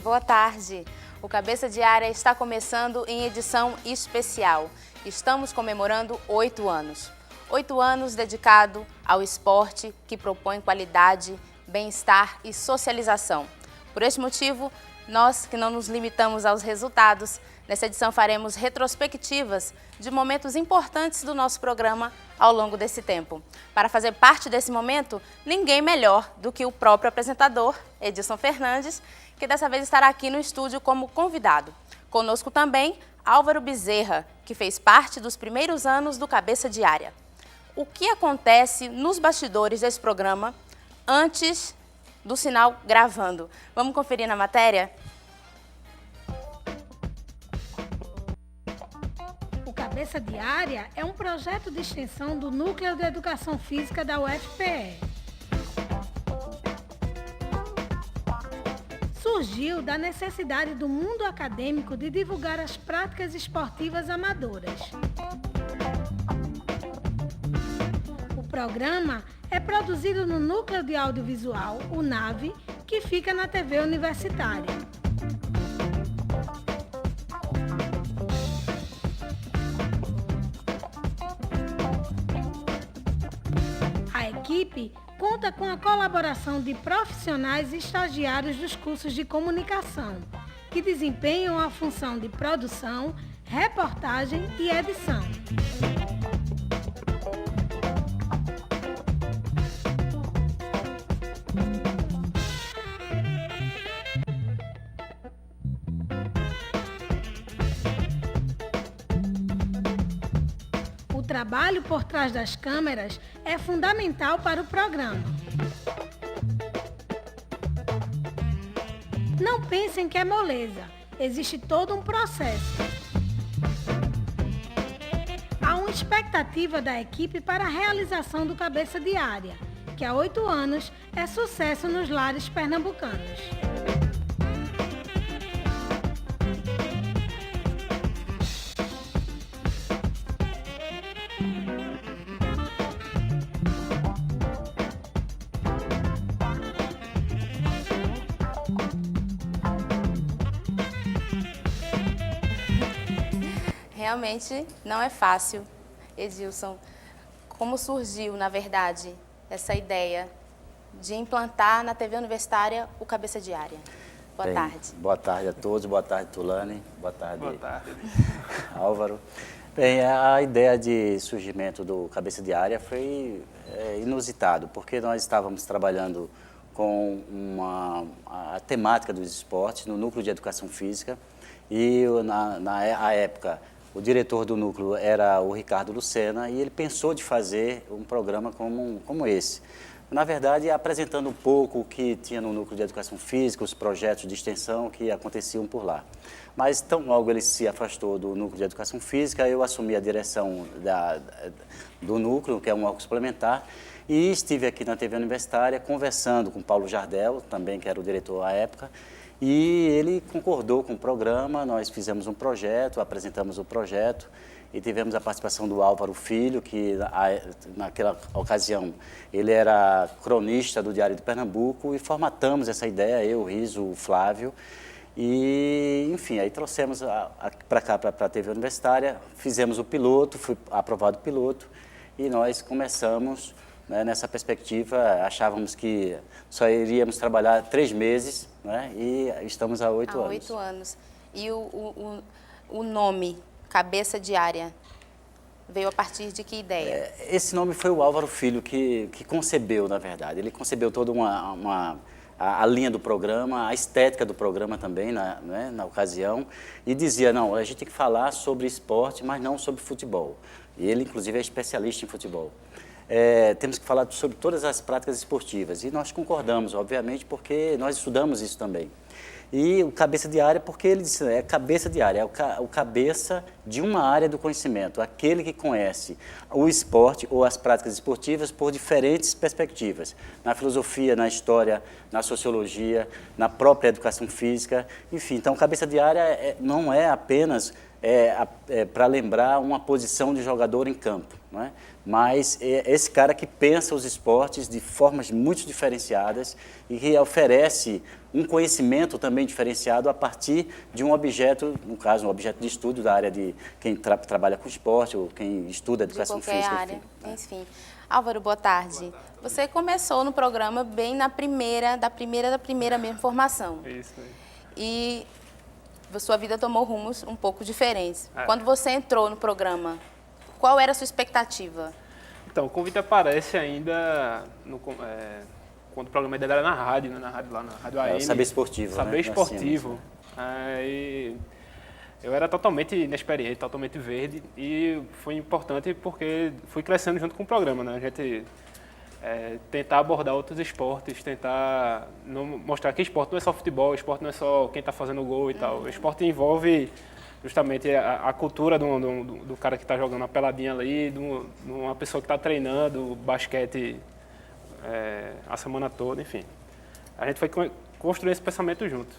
boa tarde. O Cabeça de Área está começando em edição especial. Estamos comemorando 8 anos. 8 anos dedicado ao esporte que propõe qualidade, bem-estar e socialização. Por este motivo, nós que não nos limitamos aos resultados, nessa edição faremos retrospectivas de momentos importantes do nosso programa ao longo desse tempo. Para fazer parte desse momento, ninguém melhor do que o próprio apresentador, Edilson Fernandes, que dessa vez estará aqui no estúdio como convidado. Conosco também, Álvaro Bezerra, que fez parte dos primeiros anos do Cabeça de Área. O que acontece nos bastidores desse programa antes do sinal gravando? Vamos conferir na matéria? O Cabeça de Área é um projeto de extensão do Núcleo de Educação Física da UFPE. Surgiu da necessidade do mundo acadêmico de divulgar as práticas esportivas amadoras. O programa é produzido no Núcleo de Audiovisual, o NAVE, que fica na TV Universitária. A equipe conta com a colaboração de profissionais e estagiários dos cursos de comunicação, que desempenham a função de produção, reportagem e edição. O trabalho por trás das câmeras é fundamental para o programa. Não pensem que é moleza, existe todo um processo. Há uma expectativa da equipe para a realização do Cabeça de Área, que há 8 anos é sucesso nos lares pernambucanos. Realmente não é fácil, Edilson. Como surgiu, na verdade, essa ideia de implantar na TV Universitária o Cabeça de Área? Boa tarde. Boa tarde a todos, boa tarde, Tulane, boa tarde, Álvaro. Bem, a ideia de surgimento do Cabeça de Área foi inusitado, porque nós estávamos trabalhando com a temática dos esportes no Núcleo de Educação Física e, na época, o diretor do núcleo era o Ricardo Lucena e ele pensou de fazer um programa como esse. Na verdade, apresentando um pouco o que tinha no Núcleo de Educação Física, os projetos de extensão que aconteciam por lá. Mas tão logo ele se afastou do Núcleo de Educação Física, eu assumi a direção do núcleo, que é um órgão suplementar, e estive aqui na TV Universitária conversando com Paulo Jardel, também que era o diretor à época, e ele concordou com o programa, nós fizemos um projeto, apresentamos o projeto e tivemos a participação do Álvaro Filho, que naquela ocasião ele era cronista do Diário de Pernambuco e formatamos essa ideia, eu, o Riso, o Flávio. E, enfim, aí trouxemos para cá, para a TV Universitária, fizemos o piloto, foi aprovado o piloto e nós começamos, né, nessa perspectiva. Achávamos que só iríamos trabalhar 3 meses, né, e estamos há 8 anos. Há 8 anos. E o nome Cabeça de Área veio a partir de que ideia? Esse nome foi o Álvaro Filho que concebeu, na verdade. Ele concebeu toda a linha do programa, a estética do programa também, né, na ocasião, e dizia, não, a gente tem que falar sobre esporte, mas não sobre futebol. E ele, inclusive, é especialista em futebol. Temos que falar sobre todas as práticas esportivas. E nós concordamos, obviamente, porque nós estudamos isso também. E o Cabeça de Área, porque ele disse, é cabeça de área, é o cabeça de uma área do conhecimento, aquele que conhece o esporte ou as práticas esportivas por diferentes perspectivas, na filosofia, na história, na sociologia, na própria educação física, enfim. Então, cabeça de área não é apenas para lembrar uma posição de jogador em campo, não é? Mas é esse cara que pensa os esportes de formas muito diferenciadas e que oferece um conhecimento também também diferenciado a partir de um objeto, no caso, um objeto de estudo da área de quem trabalha com esporte ou quem estuda educação física. Área, enfim. Álvaro, boa tarde. Você começou no programa bem da primeira mesmo formação. Isso aí. E sua vida tomou rumos um pouco diferentes. Quando você entrou no programa, qual era a sua expectativa? Então, o convite aparece ainda quando o programa ainda era na rádio, né? Na rádio lá, na Rádio AM. O Saber Esportivo, Saber né? Esportivo. Aí, eu era totalmente inexperiente, totalmente verde, e foi importante porque fui crescendo junto com o programa, né? A gente tentar abordar outros esportes, tentar mostrar que esporte não é só futebol, esporte não é só quem está fazendo gol e tal. O esporte envolve justamente a cultura do cara que está jogando a peladinha ali, de uma pessoa que está treinando basquete a semana toda, enfim. A gente foi construir esse pensamento junto.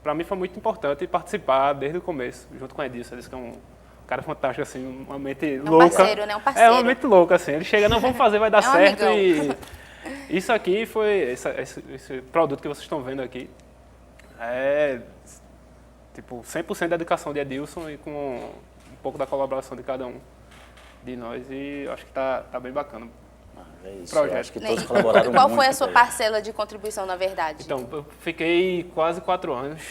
Para mim foi muito importante participar desde o começo, junto com o Edilson. Ele disse que é um cara fantástico, assim, uma mente louca. Um parceiro, né? Um parceiro. É uma mente louca, assim. Ele chega, não, vamos fazer, vai dar certo. Amigão. E isso aqui foi, esse produto que vocês estão vendo aqui, tipo, 100% da dedicação de Edilson e com um pouco da colaboração de cada um de nós. E acho que tá bem bacana. É isso, Projeto. eu acho que todos colaboraram muito. Qual foi a sua parcela de contribuição, na verdade? Então, eu fiquei quase 4 anos,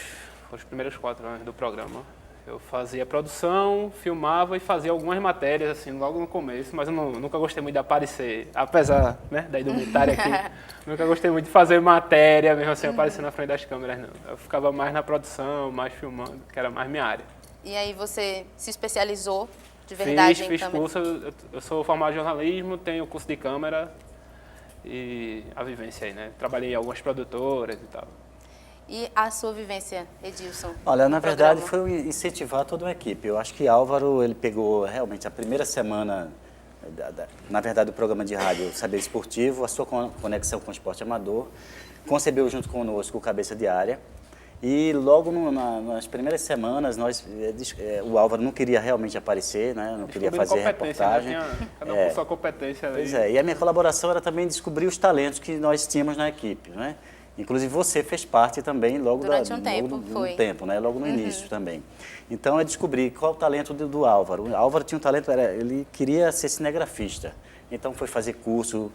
os primeiros 4 anos do programa. Eu fazia produção, filmava e fazia algumas matérias, assim, logo no começo, mas eu nunca gostei muito de aparecer, apesar, né, da indumentária aqui. Nunca gostei muito de fazer matéria, mesmo assim, aparecer na frente das câmeras, não. Eu ficava mais na produção, mais filmando, que era mais minha área. E aí você se especializou de verdade em Fiz câmera? curso, eu sou formado em jornalismo, tenho curso de câmera e a vivência aí, né? Trabalhei em algumas produtoras e tal. E a sua vivência, Edilson? Olha, na verdade foi incentivar toda uma equipe. Eu acho que Álvaro, ele pegou realmente a primeira semana, na verdade, do programa de rádio Saber Esportivo, a sua conexão com o esporte amador, concebeu junto conosco o Cabeça de Área. E logo nas primeiras semanas, o Álvaro não queria realmente aparecer, né? Não queria fazer reportagem. Né? Cada um com sua competência. Pois é, e a minha colaboração era também descobrir os talentos que nós tínhamos na equipe, né? Inclusive você fez parte também logo durante um tempo, né? Logo no início também. Então eu descobri qual o talento do Álvaro. O Álvaro tinha um talento, ele queria ser cinegrafista. Então foi fazer curso,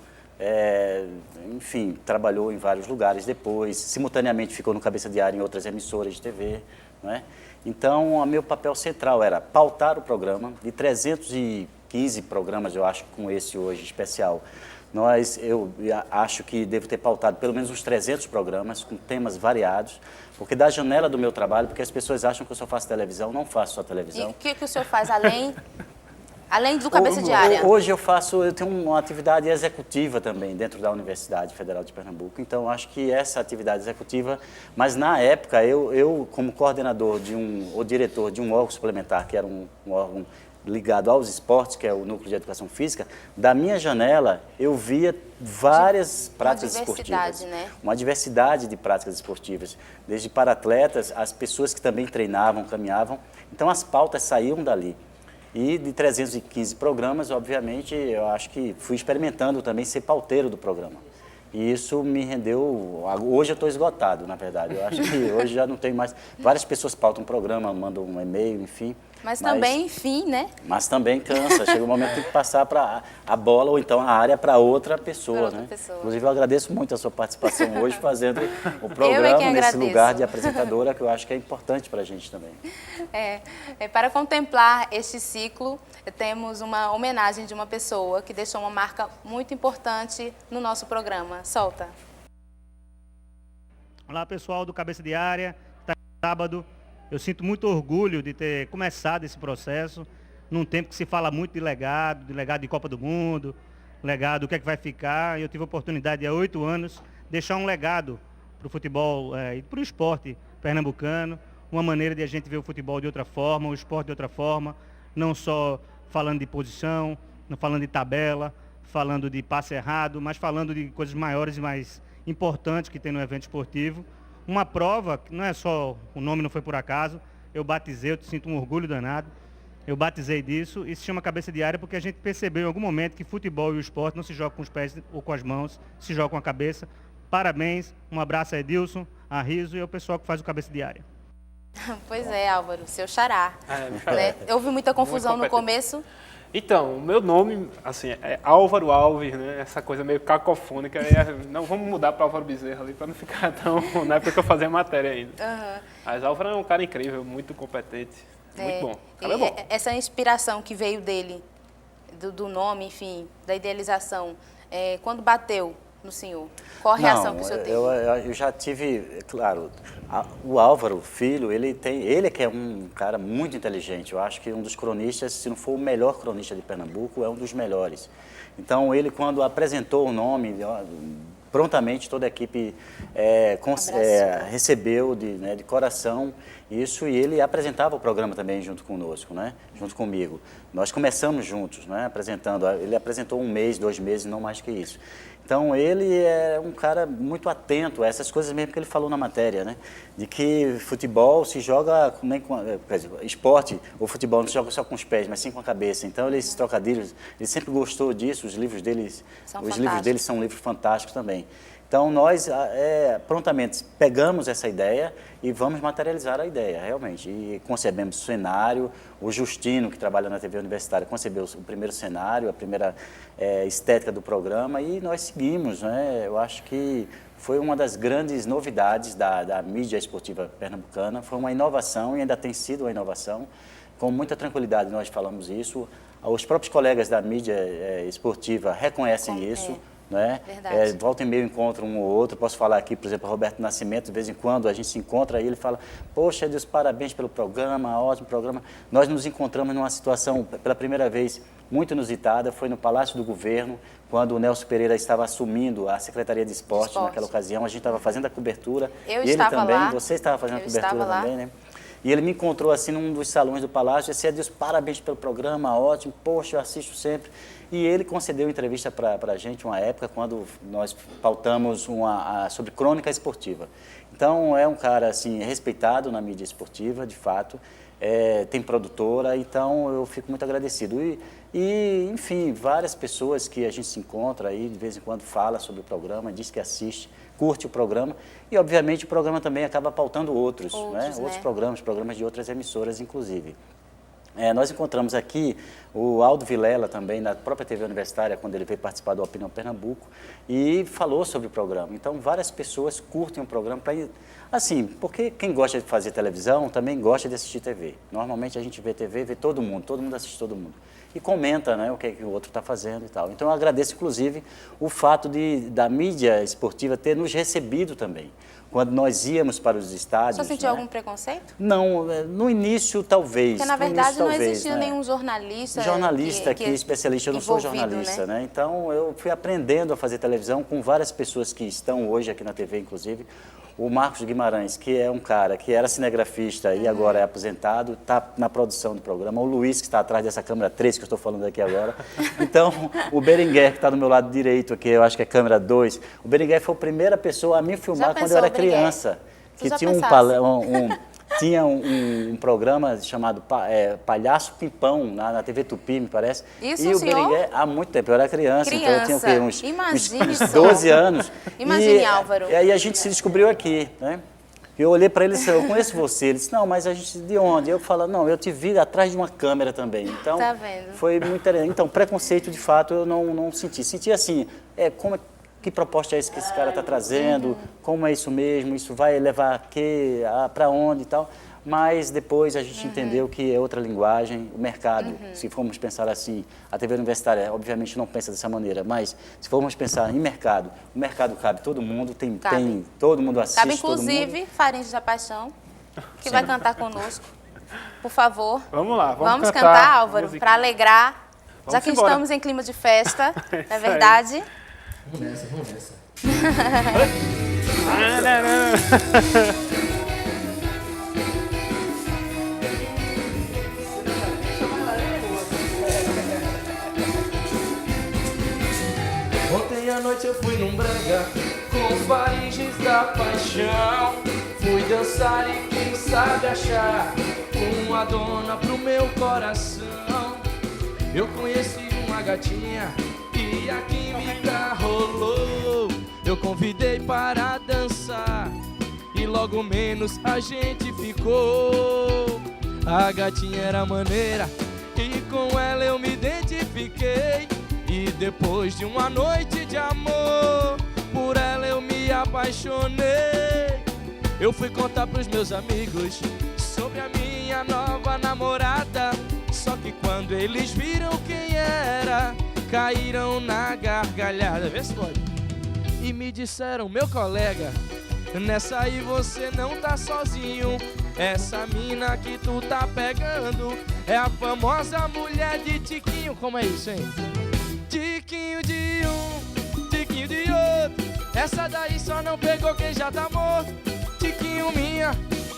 enfim, trabalhou em vários lugares depois, simultaneamente ficou no Cabeça de Área em outras emissoras de TV, né? Então o meu papel central era pautar o programa, de 315 programas, eu acho, com esse hoje especial. Eu acho que devo ter pautado pelo menos uns 300 programas com temas variados, porque da janela do meu trabalho, porque as pessoas acham que eu só faço televisão, não faço só televisão. E o que o senhor faz além do Cabeça de Área? Hoje eu tenho uma atividade executiva também dentro da Universidade Federal de Pernambuco, então acho que essa atividade executiva, mas na época eu como coordenador ou diretor de um órgão suplementar, que era um órgão ligado aos esportes, que é o Núcleo de Educação Física, da minha janela eu via várias práticas esportivas. Né? Uma diversidade de práticas esportivas, desde para atletas, as pessoas que também treinavam, caminhavam. Então as pautas saíam dali. E de 315 programas, obviamente, eu acho que fui experimentando também ser pauteiro do programa. E isso me rendeu... Hoje eu estou esgotado, na verdade. Eu acho que hoje já não tenho mais... Várias pessoas pautam o programa, mandam um e-mail, enfim. Mas também, enfim, né? Mas também cansa. Chega um momento que tem que passar a bola ou então a área para outra pessoa, né? Inclusive, eu agradeço muito a sua participação hoje, fazendo o programa nesse lugar de apresentadora, que eu acho que é importante para a gente também. Para contemplar este ciclo, temos uma homenagem de uma pessoa que deixou uma marca muito importante no nosso programa. Solta. Olá, pessoal do Cabeça de Área. Sábado. Eu sinto muito orgulho de ter começado esse processo num tempo que se fala muito de legado de Copa do Mundo, legado, o que é que vai ficar. Eu tive a oportunidade, há 8 anos, deixar um legado para o futebol e para o esporte pernambucano, uma maneira de a gente ver o futebol de outra forma, o esporte de outra forma, não só falando de posição, não falando de tabela, falando de passe errado, mas falando de coisas maiores e mais importantes que tem no evento esportivo. Uma prova, que não é só, o nome não foi por acaso, eu batizei, eu sinto um orgulho danado, eu batizei disso e se chama Cabeça de Área porque a gente percebeu em algum momento que futebol e o esporte não se joga com os pés ou com as mãos, se joga com a cabeça, Parabéns, um abraço a Edilson, a Riso e ao pessoal que faz o Cabeça de Área. Pois é, Álvaro, seu xará. meu xará. Né? Houve muita confusão no competente. começo. Então, o meu nome, assim, é Álvaro Alves, né? Essa coisa meio cacofônica. Não, vamos mudar para Álvaro Bezerra ali, para não ficar tão... Na época que eu fazia matéria ainda. Mas Álvaro é um cara incrível, muito competente, muito bom. Cara, é bom. Essa inspiração que veio dele, do nome, enfim, da idealização, quando bateu no senhor, qual a reação que o senhor teve? Eu já tive, claro, o Álvaro, filho, ele é que é um cara muito inteligente. Eu acho que um dos cronistas, se não for o melhor cronista de Pernambuco, é um dos melhores. Então, ele, quando apresentou o nome, prontamente toda a equipe recebeu de coração isso, e ele apresentava o programa também junto conosco, né? Junto comigo. Nós começamos juntos, né? Apresentando. Ele apresentou 1 mês, 2 meses, não mais que isso. Então, ele é um cara muito atento a essas coisas mesmo que ele falou na matéria, né? De que futebol se joga, esporte, o futebol não se joga só com os pés, mas sim com a cabeça. Então, esses trocadilhos, ele sempre gostou disso, os livros dele são livros fantásticos também. Então, nós prontamente pegamos essa ideia e vamos materializar a ideia, realmente. E concebemos o cenário, o Justino, que trabalha na TV Universitária, concebeu o primeiro cenário, a primeira estética do programa, e nós seguimos, né? Eu acho que foi uma das grandes novidades da mídia esportiva pernambucana, foi uma inovação e ainda tem sido uma inovação. Com muita tranquilidade nós falamos isso, os próprios colegas da mídia esportiva reconhecem isso. Né? Volta e meia eu encontro um ou outro, posso falar aqui, por exemplo, Roberto Nascimento, de vez em quando a gente se encontra e ele fala, poxa, Deus, parabéns pelo programa, ótimo programa. Nós nos encontramos numa situação, pela primeira vez, muito inusitada, foi no Palácio do Governo, quando o Nelson Pereira estava assumindo a Secretaria de Esporte naquela ocasião, a gente estava fazendo a cobertura, ele também, você estava fazendo a cobertura também, né? E ele me encontrou assim num dos salões do Palácio e disse, Deus, parabéns pelo programa, ótimo, poxa, eu assisto sempre. E ele concedeu entrevista para a gente uma época quando nós pautamos sobre crônica esportiva. Então, é um cara assim, respeitado na mídia esportiva, de fato, tem produtora, então eu fico muito agradecido. E, enfim, várias pessoas que a gente se encontra aí, de vez em quando fala sobre o programa, diz que assiste, curte o programa e, obviamente, o programa também acaba pautando outros programas de outras emissoras, inclusive. Nós encontramos aqui o Aldo Vilela também, na própria TV Universitária, quando ele veio participar do Opinião Pernambuco, e falou sobre o programa. Então, várias pessoas curtem o programa, assim, porque quem gosta de fazer televisão também gosta de assistir TV. Normalmente a gente vê TV, vê todo mundo assiste todo mundo. E comenta, né, o que o outro está fazendo e tal. Então, eu agradeço, inclusive, o fato da mídia esportiva ter nos recebido também. Quando nós íamos para os estádios... Você sentiu algum preconceito? Não, no início talvez. Porque, na verdade, não existia nenhum jornalista... Jornalista que é especialista, eu não sou jornalista, né? Então, eu fui aprendendo a fazer televisão com várias pessoas que estão hoje aqui na TV, inclusive. O Marcos Guimarães, que é um cara que era cinegrafista e agora é aposentado, está na produção do programa. O Luiz, que está atrás dessa câmera 3 que eu estou falando aqui agora. Então, o Berenguer, que está do meu lado direito aqui, eu acho que é câmera 2. O Berenguer foi a primeira pessoa a me filmar quando eu era criança. Que tinha um programa chamado Palhaço Pimpão, na TV Tupi, me parece. Isso, e o Berenguer, há muito tempo, eu era criança, então eu tinha o quê? Uns 12 anos. Imagine, Álvaro. E aí a gente se descobriu aqui, né? Eu olhei para ele e disse, eu conheço você. Ele disse, não, mas a gente, de onde? Eu falo, não, eu te vi atrás de uma câmera também. Então, tá vendo? Foi muito interessante. Então, preconceito, de fato, eu não senti. Senti assim, que proposta é essa que esse cara está trazendo, como é isso mesmo, isso vai levar a quê, para onde e tal. Mas depois a gente entendeu que é outra linguagem, o mercado, se formos pensar assim, a TV Universitária obviamente não pensa dessa maneira, mas se formos pensar em mercado, o mercado cabe todo mundo, todo mundo assiste, cabe inclusive Faringe da Paixão, que vai cantar conosco, por favor. Vamos lá, vamos cantar, Álvaro, para alegrar, já que estamos em clima de festa, não é verdade? Vamos nessa. Ontem à noite eu fui num brega com os faringes da paixão. Fui dançar e quem sabe achar uma dona pro meu coração. Eu conheci uma gatinha e a química rolou. eu convidei para dançar e logo menos a gente ficou. A gatinha era maneira e com ela eu me identifiquei. E depois de uma noite de amor, por ela eu me apaixonei. Eu fui contar pros meus amigos sobre a minha nova namorada. Só que quando eles viram quem era, caíram na gargalhada. Vê se pode. E me disseram, meu colega, nessa aí você não tá sozinho. Essa mina que tu tá pegando é a famosa mulher de Tiquinho. Como é isso, hein? Tiquinho de um, tiquinho de outro. Essa daí só não pegou quem já tá morto. Tiquinho minha,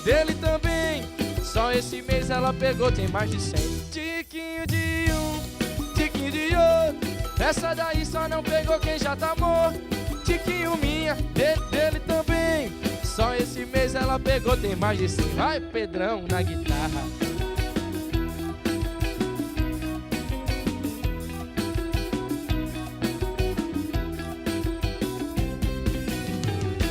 dele também. Só esse mês ela pegou, tem mais de 100. Tiquinho de um, tiquinho de outro. Essa daí só não pegou quem já tá morto. Tiquinho minha, dele também. Só esse mês ela pegou, tem mais de 100. Vai, Pedrão, na guitarra.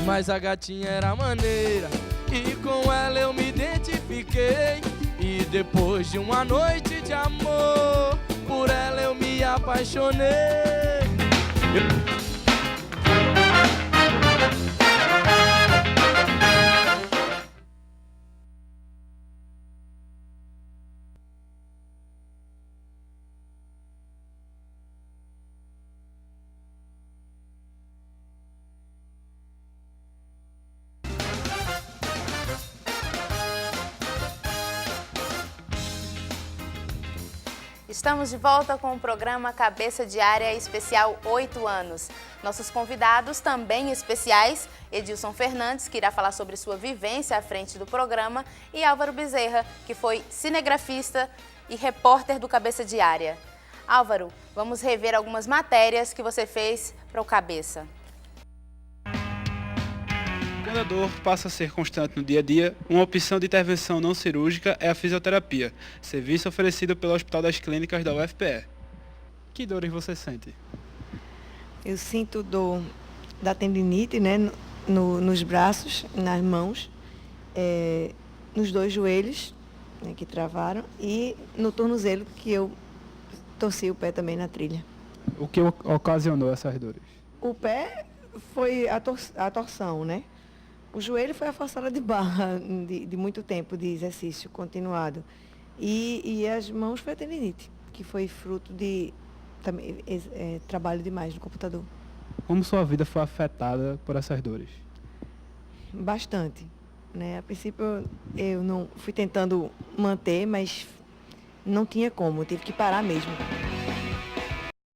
Mas a gatinha era maneira e com ela eu me identifiquei. E depois de uma noite de amor, por ela eu me apaixonei. Estamos de volta com o programa Cabeça de Área Especial 8 anos. Nossos convidados também especiais, Edilson Fernandes, que irá falar sobre sua vivência à frente do programa, e Álvaro Bezerra, que foi cinegrafista e repórter do Cabeça de Área. Álvaro, vamos rever algumas matérias que você fez para o Cabeça. Quando a dor passa a ser constante no dia a dia, uma opção de intervenção não cirúrgica é a fisioterapia, serviço oferecido pelo Hospital das Clínicas da UFPE. Que dores você sente? Eu sinto dor da tendinite, né, nos braços, nas mãos, nos dois joelhos, né, que travaram, e no tornozelo, que eu torci o pé também na trilha. O que ocasionou essas dores? O pé foi a torção, né? O joelho foi a forçada de barra de muito tempo de exercício continuado. E as mãos foi a tendinite, que foi fruto de também, trabalho demais no computador. Como sua vida foi afetada por essas dores? Bastante, né? A princípio eu não fui tentando manter, mas não tinha como, eu tive que parar mesmo.